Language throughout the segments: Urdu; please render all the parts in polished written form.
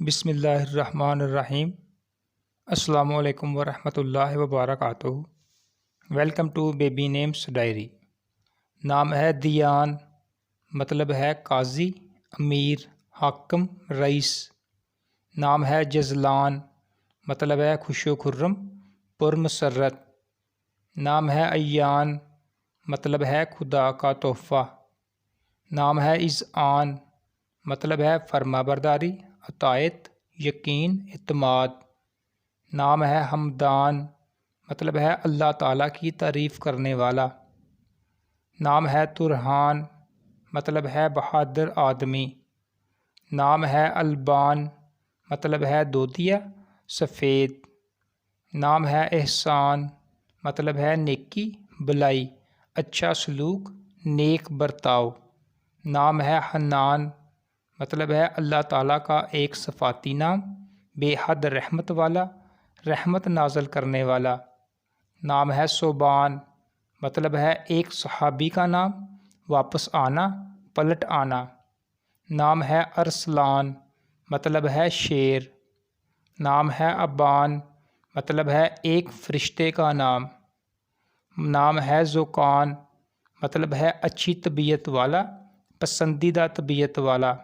بسم اللہ الرحمن الرحیم۔ السلام علیکم ورحمۃ اللہ وبرکاتہ۔ Welcome to baby names diary. نام ہے دیان، مطلب ہے قاضی، امیر، حاکم، رئیس۔ نام ہے جزلان، مطلب ہے خوش و خرم، پرمسرت۔ نام ہے ایان، مطلب ہے خدا کا تحفہ۔ نام ہے اذعان، مطلب ہے فرما برداری، اطاعت، یقین، اعتماد۔ نام ہے حمدان، مطلب ہے اللہ تعالیٰ کی تعریف کرنے والا۔ نام ہے ترحان، مطلب ہے بہادر آدمی۔ نام ہے البان، مطلب ہے دودیا، سفید۔ نام ہے احسان، مطلب ہے نیکی، بلائی، اچھا سلوک، نیک برتاؤ۔ نام ہے حنان، مطلب ہے اللہ تعالیٰ کا ایک صفاتی نام، بے حد رحمت والا، رحمت نازل کرنے والا۔ نام ہے صوبان، مطلب ہے ایک صحابی کا نام، واپس آنا، پلٹ آنا۔ نام ہے ارسلان، مطلب ہے شیر۔ نام ہے ابان، مطلب ہے ایک فرشتے کا نام۔ نام ہے ذوقان، مطلب ہے اچھی طبیعت والا، پسندیدہ طبیعت والا۔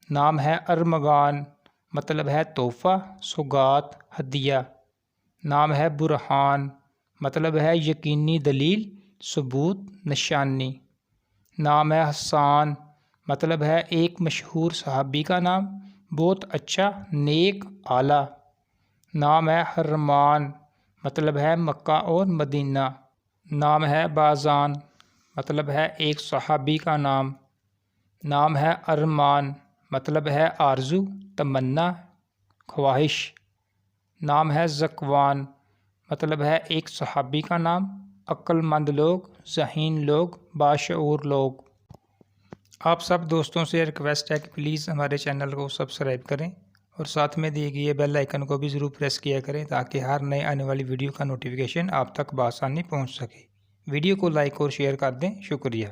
نام ہے ارمغان، مطلب ہے تحفہ، سوغات، ہدیہ۔ نام ہے برہان، مطلب ہے یقینی دلیل، ثبوت، نشانی۔ نام ہے حسان، مطلب ہے ایک مشہور صحابی کا نام، بہت اچھا، نیک، اعلیٰ۔ نام ہے حرمان، مطلب ہے مکہ اور مدینہ۔ نام ہے بازان، مطلب ہے ایک صحابی کا نام۔ نام ہے ارمان، مطلب ہے آرزو، تمنا، خواہش۔ نام ہے ذکوان، مطلب ہے ایک صحابی کا نام، عقل مند لوگ، ذہین لوگ، باشعور لوگ۔ آپ سب دوستوں سے ریکویسٹ ہے کہ پلیز ہمارے چینل کو سبسکرائب کریں اور ساتھ میں دیے گئے بیل آئیکن کو بھی ضرور پریس کیا کریں تاکہ ہر نئے آنے والی ویڈیو کا نوٹیفیکیشن آپ تک بآسانی پہنچ سکے۔ ویڈیو کو لائک اور شیئر کر دیں، شکریہ۔